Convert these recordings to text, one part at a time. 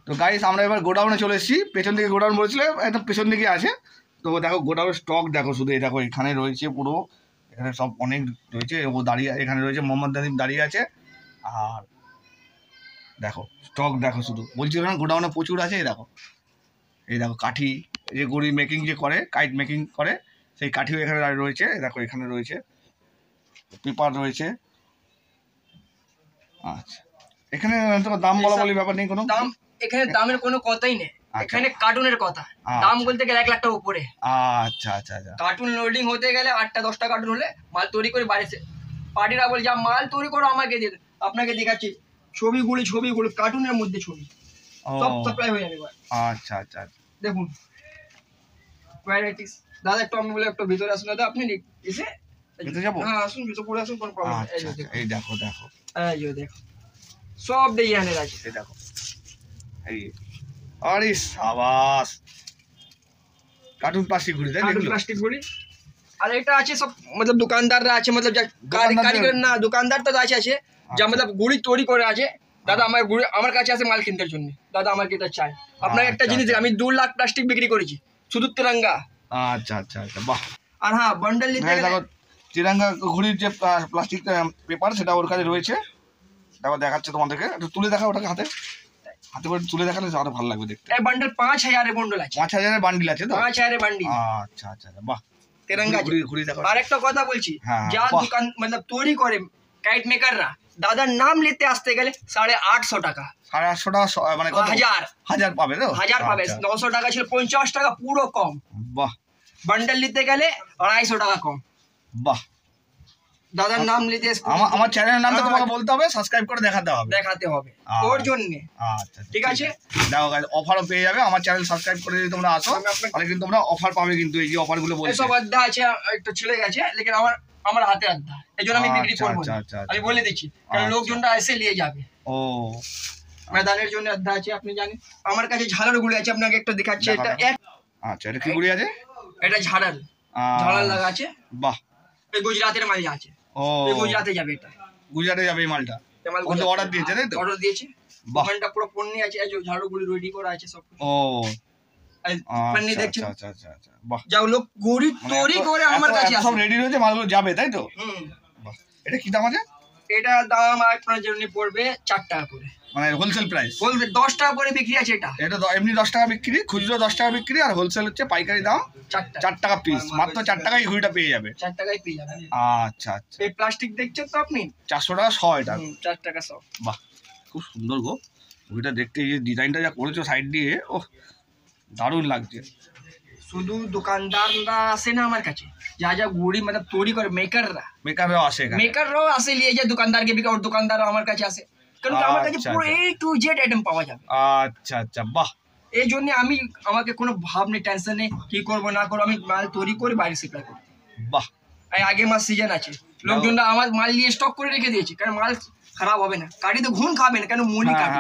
তো গাইস আমরা এবার গোডাউনে চলে এসেছি। পেছন দিকে গোডাউন বলেছিল, একদম পেছন দিকে আছে। তো দেখো গোডাউনের স্টক দেখো, শুধু এই দেখো এখানে রয়েছে পুরো, এখানে সব অনেক রয়েছে। ও দাঁড়িয়ে, এখানে রয়েছে মোহাম্মদ নাদিম দাঁড়িয়ে আছে। আর দেখো স্টক দেখো, শুধু বলছিল না গোডাউনে প্রচুর আছে। এই দেখো কাঠি, এই যে গড়ি মেকিং যে করে, কাইট মেকিং করে, সেই কাঠিও এখানে রয়েছে। দেখো এখানে রয়েছে, পেপার রয়েছে। আচ্ছা, এখানে তোমার দাম বলা বলি ব্যাপার নেই কোনো দাম, এখানে দামের কোনো কথাই নেই। এখানে কার্টুনের কথা, দাম বলতে গেলে 1 লাখ টাকা উপরে। আচ্ছা আচ্ছা আচ্ছা। কার্টুন লোডিং হতে গেলে 8টা 10টা কার্টুন হলে মাল তৈরি করে বাড়িতে পার্টিরা বলে যা মাল তৈরি করো আমাকে দিয়ে দেন। আপনাকে দেখাচ্ছি ছবিগুলো কার্টুনের মধ্যে ছবি সব সাপ্লাই হয়ে যাবে। আচ্ছা আচ্ছা দেখুন ভ্যারাইটিস। দাদা একটু আমি বলে একটু ভিতরে আসুন দাদা, আপনি এসে ভিতরে যাবো? হ্যাঁ আসুন, ভিতরে পড়ে আসুন, কোনো প্রবলেম নেই। এই দেখো দেখো, এই যে দেখো সব ডিজাইনের আছে। এই দেখো, এই আরে সাবাস, কার্টুন প্লাস্টিক গুলি, তাই কার্টুন প্লাস্টিক গুলি। আর এটা আছে সব মতলব দোকানদাররা আছে, মতলব যা কারিগর না, দোকানদার তো আছে যা মতলব গুড়ি তৈরি করে আছে। দাদা আমার গুড়ি আমার কাছে আছে মাল কিনতে জন্য। দাদা আমাকে এটা চাই। আপনাকে একটা জিনিস, আমি 2 লাখ প্লাস্টিক বিক্রি করেছি শুধু তিরঙ্গা। আচ্ছা আচ্ছা আচ্ছা, বাহ। আর হ্যাঁ বান্ডেল নিতে গেলে দেখো তিরঙ্গা ঘুড়ির যে প্লাস্টিক পেপার, সেটা ওর কাছে রয়েছে। দেখো দেখাচ্ছে তোমাদেরকে, একটু তুলে দেখা ওটাকে, হাতে করে তুলে দেখালে আরো ভালো লাগবে দেখতে। এই বান্ডেল 5000 এর বান্ডেল আছে। 5000 এর বান্ডিল আছে তো? 5000 এর বান্ডিল। আচ্ছা আচ্ছা বাহ, তিরঙ্গা ঘুড়ি দেখো। আর একটা কথা বলছি, যা বাহ। দোকান মতলব তৈরি করে কাইট মেকাররা, দাদার নাম নিতে আসতে গেলে 850 টাকা। 850 টাকা মানে কত? 1000 পাবে তো? 1000 পাবে। 900 টাকা ছিল, 50 টাকা পুরো কম। বাহ। বান্ডেল নিতে গেলে 250 টাকা কম। বাহ। দাদার নাম নিতে আমার চ্যানেলের নামটা তোমাকে বলতে হবে, সাবস্ক্রাইব করে দেখাতে হবে ওর জন্য। আচ্ছা ঠিক আছে, দেখো গাইস অফারও পেয়ে যাবে। আমার চ্যানেল সাবস্ক্রাইব করে যদি তোমরা আসো তাহলে কিন্তু তোমরা অফার পাবে। কিন্তু এই যে অফারগুলো বলছি, সব আড্ডা আছে, একটু ছেড়ে গেছে, লেকিন আমার হাতে আড্ডা, এইজন্য আমি বিক্রি করব না। আমি বলে দিচ্ছি, কারণ লোকজনটা এসে নিয়ে যাবে। ও ময়দানের জন্য আড্ডা আছে, আপনি জানেন। আমার কাছে ঝাড়ার গুলি আছে, আপনাকে একটু দেখাচ্ছি। এটা আচ্ছা, এটা কি গুলি আছে? এটা ঝাড়াল লাগা আছে। বাহ। এই গুজরাটের মাল আছে। ও গুজরাটে যাবে, এটা গুজরাটে যাবে এই মালটা। অর্ডার দিয়েছে তাই তো? অর্ডার দিয়েছে। দোকানটা পুরো পণ্যি আছে, এই যে ঝাড়ু গুলি রেডি করা আছে সব। ও পণ্যি দেখছেন? আচ্ছা আচ্ছা আচ্ছা, বাহ। যাও লোক গুড়ি তৈরি করে আমার কাছে সব রেডি রয়েছে, মালগুলো যাবে তাই তো? বাহ। এটা কি দাম আছে? এটা দাম আপনার জন্য পড়বে 4 টাকা করে, মানে হোলসেল প্রাইস। বলবে 10 টাকা করে বিক্রি আছে। এটা এমনি 10 টাকা বিক্রি, খুচরো 10 টাকা বিক্রি, আর হোলসেল হচ্ছে পাইকারি দাম 4 টাকা পিস। মাত্র 4 টাকায় ঘুড়িটা পেয়ে যাবে। 4 টাকায় পেয়ে যাবে। আচ্ছা আচ্ছা। এই প্লাস্টিক দেখছেন তো আপনি, 400 টাকা 100 এটা। 4 টাকা 100। বাহ, খুব সুন্দর গো ঘুড়িটা দেখতে। এই যে ডিজাইনটা যা করেছো সাইড দিয়ে, ওহ দারুণ লাগছে। শুধু দোকানদাররা আসে না আমার কাছে, যা যা গুড়ি মতলব তৈরি করে মেকাররাও আসে, মেকাররাও আসে নিয়ে যায় দোকানদারকে বিকা, ওর দোকানদারও আমার কাছে আসে। কারণ আমার কাছে পুরো A to Z আইটেম পাওয়া যাবে। আচ্ছা আচ্ছা, বাহ। এই জন্য আমাকে কোনো ভাব নেই, টেনশন নেই কি করবো না করবো। আমি মাল তৈরি করে বাইরে সাপ্লাই করি। বাহ। আগে মাস সিজন আছে, লোকজনরা আমার মাল নিয়ে স্টক করে রেখে দিয়েছে, কারণ মাল খারাপ হবে না। কাটি তো ঘুন খাবে না, কেন মুলি কাটি।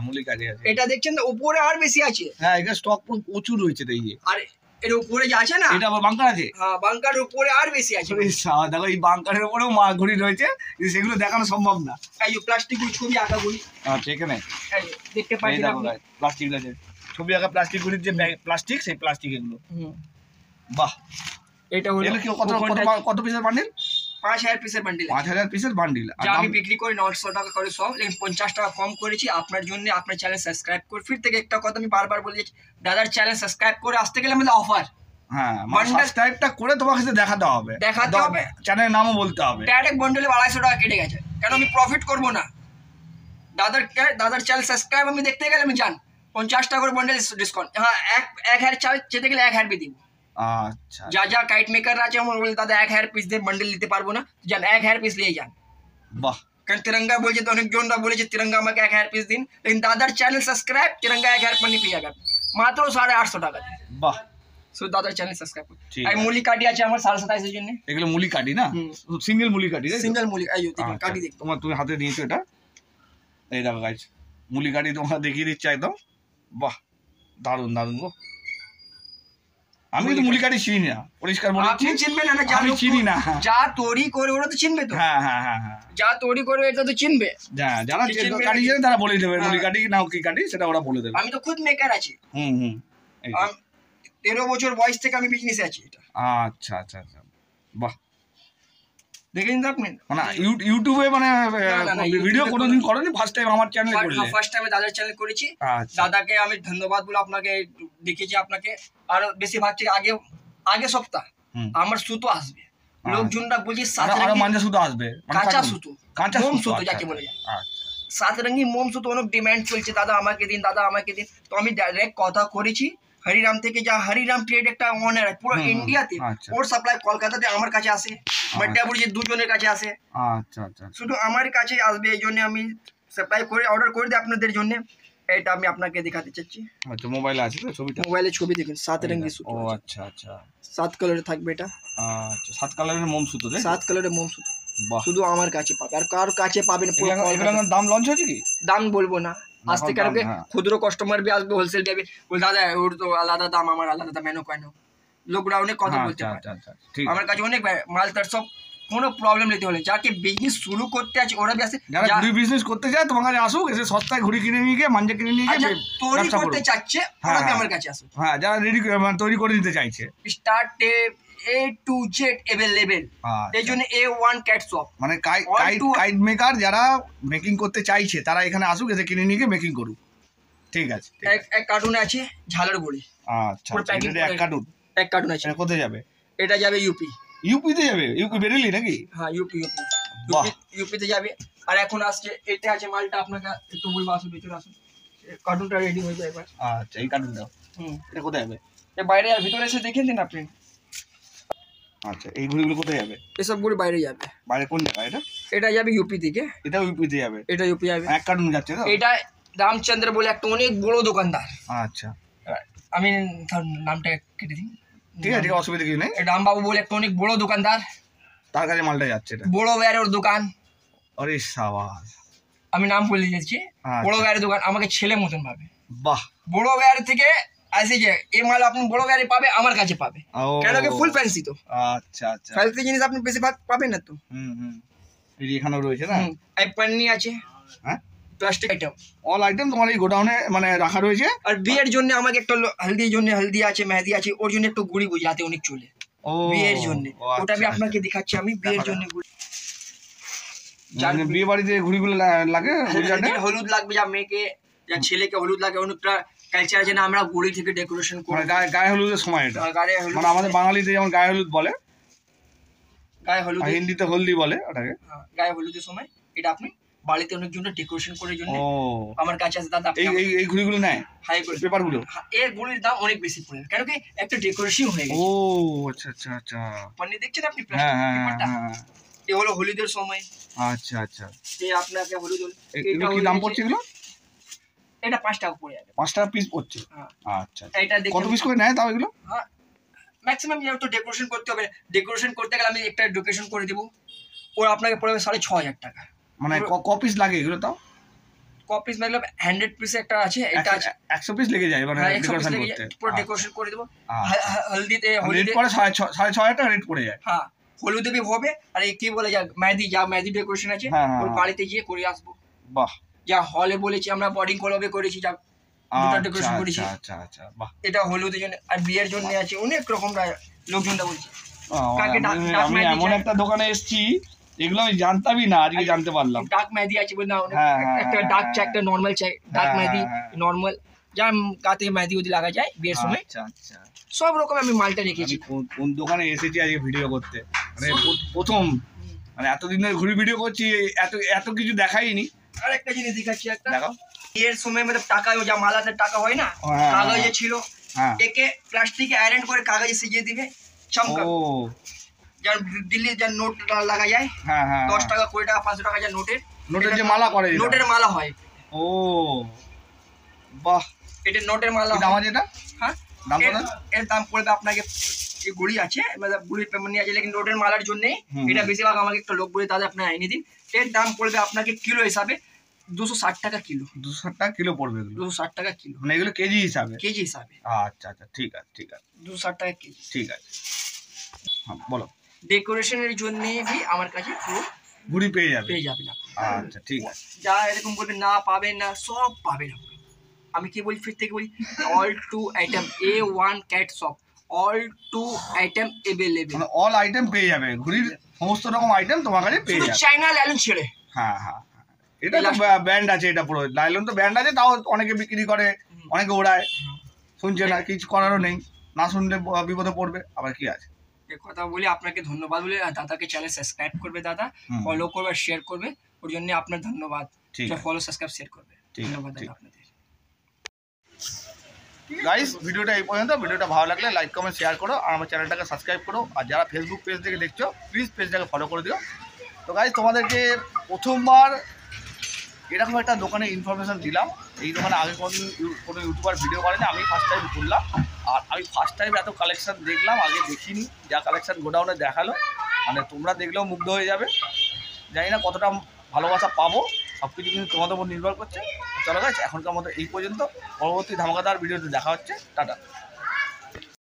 মুলি কাটি আছে। এটা দেখছেন তো উপরে আর বেশি আছে। হ্যাঁ, এটা স্টক প্রচুর রয়েছে তো। এই যে আর এর উপরে যে আছে না, এটা আবার বাংকার আছে। হ্যাঁ, বাংকারের উপরে আর বেশি আছে। দেখো এই বাংকারের উপরেও ঘুড়ি রয়েছে, সেগুলো দেখানো সম্ভব না। এই যে প্লাস্টিক ছবি আঁকা গুলি। আচ্ছা, এখানে দেখতে পাচ্ছেন আপনি, প্লাস্টিক আছে, ছবি আঁকা প্লাস্টিক গুলির যে প্লাস্টিক, সেই প্লাস্টিক এগুলো। বাহ। এটা হলো কত পিসের বান্ডিল? 5000 পিসের বান্ডিল। 5000 পিসের বান্ডিল। যা আমি বিক্রি করি 900 টাকা করে সব, লেকিন 50 টাকা কম করেছি আপনার জন্য। আপনার চ্যানেল সাবস্ক্রাইব করে, ফির থেকে একটা কথা আমি বারবার বলে যাচ্ছি, দাদার চ্যানেল সাবস্ক্রাইব করে আসতে গেলে আমাদের অফার। হ্যাঁ, সাবস্ক্রাইবটা করে তোমাকে দেখাতে হবে, চ্যানেলের নামও বলতে হবে। ডাইরেক্ট বান্ডেলে 250 টাকা কেটে গেছে, কেন আমি প্রফিট করব না। দাদার চ্যানেল সাবস্ক্রাইব আমি দেখতে গেলে আমি জান 50 টাকা করে বান্ডেল ডিসকাউন্ট। হ্যাঁ, এক হাজার চেতে গেলে 1000 দিয়ে দিব। আচ্ছা, যা কাইট মেকার আছে আমার বলে দাদা 1000 পিস দিয়ে বান্ডেল নিতে পারবো না, যান 1000 পিস নিয়ে যান। বাহ। কারণ তিরঙ্গা বলছে তো, অনেকজনরা বলেছে তিরঙ্গা আমাকে 1000 পিস দিন, লেকিন দাদার চ্যানেল সাবস্ক্রাইব তিরঙ্গা 1000 পানি পেয়ে যাবেন মাত্র 850 টাকা। বাহ। শুধু দাদার চ্যানেল সাবস্ক্রাইব করুন। এই মুলি কাটি আছে আমার 27.5 এর জন্য। এগুলো মুলি কাটি না, সিঙ্গেল মুলি কাটি। সিঙ্গেল মুলি, এই দেখুন কাটি দেখুন। তুমি হাতে নিয়েছো এটা, এই দেখো গাইস মুলি কাটি তোমাকে দেখিয়ে দিচ্ছি একদম। বাহ, দারুণ দারুণ গো। আমি কিন্তু মুলি কাঠি চিনি না, পরিষ্কার বলে আপনি চিনবেন না, যা আমি চিনি না। যা তৈরি করে ওরা তো চিনবে তো। হ্যাঁ হ্যাঁ হ্যাঁ হ্যাঁ, যা তৈরি করে এটা তো চিনবে। যারা চিনবে কাঠি নাকি? জানে তারা বলে দেবে হ্যাঁ। মুলি কাঠি না কি কাঠি সেটা ওরা বলে দেবে। আমি তো খুদ মেকার আছি, হুম। 13 বছর বয়স থেকে আমি বিজনেসে আছি এটা। আচ্ছা আচ্ছা আচ্ছা, বাহ। দেখেন তো আপনি, মানে ইউটিউবে মানে না, ভিডিও ইউটিউবে কোনোদিন করেনি, ফার্স্ট টাইম আমার চ্যানেলে করলে? ফার্স্ট টাইমে দাদার চ্যানেল করেছি। আচ্ছা দাদাকে আমি ধন্যবাদ বলে আপনাকে দেখেছি আপনাকে। আর বেশি ভাবছি আগে সপ্তাহ হুম। আমার সুতো আসবে, লোকজনরা বলছি আরো মাঞ্জা সুতো আসবে, মানে কাঁচা সুতো, কাঁচা মোম সুতো, সুতো আচ্ছা, যাকে বলে যায়। আচ্ছা। সাতরঙ্গি মোম সুতো অনেক ডিমান্ড চলছে, দাদা আমাকে দিন, দাদা আমাকে দিন। তো আমি ডাইরেক্ট কথা করেছি হরিরাম থেকে, যা হরিরাম ট্রেড একটা অনার পুরো ইন্ডিয়াতে, আচ্ছা। ওর সাপ্লাই কলকাতাতে আমার কাছে আসে, মাড্ডাপুরি দুজনের কাছে আসে, আচ্ছা আচ্ছা শুধু আমার কাছে আসবে। এই জন্য আমি সাপ্লাই করে অর্ডার করে দিই আপনাদের জন্য। এটা আমি আপনাকে দেখাতে চাচ্ছি। আচ্ছা, মোবাইলে আছে তো ছবিটা? মোবাইলে ছবি দেখুন, সাতরঙ্গি সুতো ও আছে। আচ্ছা আচ্ছা 7 কালারে থাকবে এটা, আচ্ছা, 7 কালারের মোম সুতো, তাই তো? 7 কালারের মোম সুতো বাহ। শুধু আমার কাছে পাবে, আর কার কাছে পাবেন পুরো এগুলোর দাম লঞ্চ হয়েছে কি? দাম বলবো না, আসতে দাম, কারণে হ্যাঁ। খুচরো কাস্টমার भी আসবে, হোলসেল भी বল দাদা ওর তো আলাদা দাম, আমার আলাদা দাম, এনো কেন লোকরা অনেক কথা বলতে পারে। আচ্ছা আচ্ছা, ঠিক আমার কাছে অনেক মাল তার সব, কোনো প্রবলেম নিতে হলে যাকে বিজনেস শুরু করতে আছে ওরা भी আসে, যারা ঘুড়ি বিজনেস করতে চায় তোমার কাছে আসুক, এসে সস্তায় ঘুড়ি কিনে নিয়ে গিয়ে মাঞ্জা কিনে নিয়ে গিয়ে তৈরি ব্যবসা করতে করুক। চাচ্ছে ওরা হ্যাঁ, भी আমার কাছে আসুক। হ্যাঁ, যারা রেডি মানে তৈরি করে দিতে চাইছে, start A to Z available, এই জন্য A1 ক্যাট শপ, মানে কাইট মেকার যারা মেকিং করতে চাইছে তারা এখানে আসুক, এসে কিনে নিয়ে গিয়ে মেকিং করুক। ঠিক আছে, ঠিক আছে। এক কার্টুনে আছে ঝালের বড়ি, আচ্ছা পুরো আচ্ছা, packing এটা এক করে- কার্টুন। এক কার্টুন আছে। এটা কোথায় যাবে? এটা যাবে ইউপি। ইউপিতে যাবে? ইউপি বেরেলি নাকি? হ্যাঁ ইউপি বাহ। ইউপিতে যাবে। আর এখন আসছে এটা আছে মালটা, আপনাকে একটু বলবো, আসুন ভিতরে আসুন, কার্টুনটা রেডি হয়ে যায় এবার। আচ্ছা, এই কার্টুনটা এটা কোথায় যাবে? এ বাইরে আর ভিতরে এসে দেখে নিন আপনি। আচ্ছা, এই ঘুড়িগুলো কোথায় যাবে? এসব গুলো বাইরে যাবে। বাইরে কোন জায়গা এটা? এটা যাবে ইউপি থেকে, এটা ইউপিতে যাবে? এটা ইউপি যাবে। এক কার্টুন যাচ্ছে তো? এটা রামচন্দ্র বলে একটা অনেক বড় দোকানদার, আচ্ছা, আমি তার নামটা কেটে দিই। ঠিক আছে, ঠিক আছে, অসুবিধা কিছু নেই। রামবাবু বলে একটা অনেক বড় দোকানদার, তার কাছে মালটা যাচ্ছে এটা? বড় ওয়্যারের দোকান, আরে সাবাস, আমি নাম বলে দিয়েছি। আচ্ছা। বড় ওয়্যারের দোকান, আমাকে ছেলে মতন ভাবে। বাহ। বড় ওয়্যার থেকে আসে যে এই মাল আপনি বড় ওয়্যারে পাবে, আমার কাছে পাবে। ও, কেন কি ফুল ফ্যান্সি তো, আচ্ছা আচ্ছা, ফ্যান্সি জিনিস আপনি বেশিরভাগ পাবেন না তো। হুম, এই যে এখানেও রয়েছে না? এই পান্নি আছে, হ্যাঁ, প্লাস্টিক আইটেম, অল আইটেম তোমার এই গোডাউনে মানে রাখা রয়েছে। আর বিয়ের জন্য আমাকে একটা হলদির জন্য হলদি আছে, মেহেদি আছে, ওর জন্য একটু গুড়ি বুঝাতে অনেক চলে ও, বিয়ের জন্য। ও, ওটা আমি আচ্ছা, আপনাকে দেখাচ্ছি, আমি বিয়ের জন্য গুড়ি। মানে বিয়ে বাড়িতে ঘুড়িগুলো লাগে, হলুদ লাগবে, যা মেয়েকে যা ছেলেকে হলুদ লাগে, অনেকটা কালচার আছে না, আমরা গুড়ি থেকে ডেকোরেশন করি। মানে গায়ে হলুদের সময় এটা, গায়ে হলুদ, মানে আমাদের বাঙালিতে যেমন গায়ে হলুদ বলে, গায়ে হলুদ, আর হিন্দিতে হলদি বলে ওটাকে। গায়ে হলুদের সময় এটা আপনি বাড়িতে অনেক জন্য ডেকোরেশন করার জন্য ও, আমার কাছে আছে দাদা। এই এই ঘুড়িগুলো নেয়, হাই করে পেপারগুলো? এর গুলির দাম অনেক বেশি পড়ে, কেন কি একটা ডেকোরেশন হয়ে ও, গেছে। আচ্ছা আচ্ছা আচ্ছা, পানি দেখছেন আপনি, হ্যাঁ প্লাস্টিক হ্যাঁ পেপারটা, হ্যাঁ, এ হলো হলুদের সময়, আচ্ছা আচ্ছা। যে আপনাকে হলুদ এগুলো কি দাম পড়ছে এগুলো? এটা 5 টাকা পড়ে যাবে। 5 টাকা পিস পড়ছে? হ্যাঁ। আচ্ছা, এটা কত দেখুন, পিস করে নেয় তাও এগুলো? হ্যাঁ ম্যাক্সিমাম যেহেতু ডেকোরেশন করতে হবে, ডেকোরেশন করতে গেলে আমি একটা ডেকোরেশন করে দেবো, ওর আপনাকে পড়বে 6,500 টাকা। মানে ক পিস লাগে এগুলো তাও? কপিস मतलब 100 পিস একটা আছে, এটা আছে 100 পিস লেগে যায় মানে 100 পিস ডেকোরেশন লেগে করতে? যায়, পুরো ডেকোরেশন করে দেবো। আচ্ছা। হলদিতে রেট হলদিতে পড়ে 6,500 টাকা রেট পড়ে যায়? হ্যাঁ হলুদে भी হবে। আর এই কি বলে যা মেহেদি ডেকোরেশন আছে, হ্যাঁ, হ্যাঁ, ওর হ্যাঁ। বাড়িতে গিয়ে করে আসবো। বাহ, যা হলে বলেছি আমরা বডিং কলবে করেছি, যা দুটো আচ্ছা ডেকোরেশন করেছি। আচ্ছা আচ্ছা, বাহ। এটা হলুদের জন্য, আর বিয়ের জন্য আছে অনেক রকম লোকজনটা বলছে। আহ, কাকে ডাক আমি মেহেদি এমন চাই? একটা দোকানে এসেছি এগুলো আমি জানতামই না, আজকে জানতে পারলাম। ডাক মেহেদি আছে বলে না, হ্যাঁ, হ্যাঁ, একটা হ্যাঁ, ডাক হ্যাঁ, চাই, একটা নর্মাল চাই, ডাক হ্যাঁ, মেহেদি হ্যাঁ, নর্মাল, যা গা থেকে মেহেদি ওদি লাগা যায় বিয়ের সময়, আচ্ছা আচ্ছা, সব রকম আমি মালটা রেখেছি। আমি কোন দোকানে এসেছি আজকে ভিডিও করতে, মানে প্রথম, মানে এতদিন ধরে ঘুরে ভিডিও করছি, এত কিছু দেখাইনি। আর একটা জিনিস দেখাচ্ছি, একটা দেখাও। বিয়ের সময় মানে টাকা, যা মালাতে টাকা হয় না, হ্যাঁ, কাগজে ছিল, হ্যাঁ, একে প্লাস্টিকে আয়রন করে কাগজে সিজিয়ে দিবে, চমকা, ও, যার দিল্লি যার নোট লাগা যায়, হ্যাঁ হ্যাঁ, 10 টাকা 20 টাকা 500 টাকা যা নোটের, নোটের যে মালা করে যেটা? নোটের মালা হয়। ও, বাহ, এটা নোটের মালা কি দাম হয়। আছে এটা? হ্যাঁ দাম কত? এর দাম পড়বে আপনাকে, এই গুড়ি আছে মানে গুড়ির পেমেন্ট আছে, লেকিন নোটের মালার জন্য হুম। এটা বেশিরভাগ আমাকে একটা লোক বলে দাদা আপনি এনে দিন, এর দাম পড়বে আপনাকে কিলো হিসাবে 260 টাকা কিলো, 260 টাকা কিলো পড়বে এগুলো, 260 টাকা কিলো মানে এগুলো কেজি হিসাবে? কেজি হিসাবে। আচ্ছা আচ্ছা, ঠিক আছে ঠিক আছে 260 টাকা কেজি। ঠিক আছে। হ্যাঁ বলো। ডেকোরেশনের জন্য ভি আমার কাছে পুরো ঘুড়ি পেয়ে যাবে? পেয়ে যাবেন আপনি। আচ্ছা ঠিক আছে। যারা এরকম বলবেন না পাবেন না, সব পাবেন আপনি। আমি কি বলি, ফির থেকে বলি, all two item A1 cat shop, all two item available, মানে অল আইটেম পেয়ে যাবে, ঘুড়ির সমস্ত রকম আইটেম তোমার কাছে পেয়ে শুধু যাবে। চাইনা লালন ছেড়ে। হ্যাঁ হ্যাঁ হ্যাঁ, এটা তো ব্যান্ড আছে, এটা পুরো লাইলন তো ব্যান্ড আছে, তাও অনেকে বিক্রি করে, অনেকে ওড়ায়, শুনছে না, কিছু করারও নেই, না শুনলে বিপদে পড়বে, আবার কি আছে। এই কথা বলি আপনাকে ধন্যবাদ বলে, আর দাদাকে চ্যানেল সাবস্ক্রাইব করবে দাদা, হুম। ফলো করবে, শেয়ার করবে, ওর জন্য আপনার ধন্যবাদ। ঠিক আছে। ফলো সাবস্ক্রাইব শেয়ার করবে, ঠিক আছে, ধন্যবাদ ঠিক দাদা আছে। আপনাদের। গাইস ভিডিওটা এই পর্যন্ত। ভিডিওটা ভালো লাগলে লাইক কমেন্ট শেয়ার করো, আর আমার চ্যানেলটাকে সাবস্ক্রাইব করো, আর যারা ফেসবুক পেজ থেকে দেখছো প্লিজ পেজটাকে ফলো করে দিও। তো গাইস তোমাদেরকে প্রথমবার এরকম একটা দোকানে ইনফরমেশান দিলাম। এই দোকানে আগে কোনো ইউটিউবার ভিডিও করেনি, আমি ফার্স্ট টাইম খুললাম, আর আমি ফার্স্ট টাইম এত কালেকশান দেখলাম, আগে দেখিনি। যা কালেকশান গোডাউনে দেখালো, মানে তোমরা দেখলেও মুগ্ধ হয়ে যাবে। জানি না কতটা ভালোবাসা পাবো, সব কিছু কিন্তু তোমাদের উপর নির্ভর করছে। চলো গাইস এখনকার মতো এই পর্যন্ত, পরবর্তী ধামাকাদার ভিডিওতে দেখা হচ্ছে, টাটা।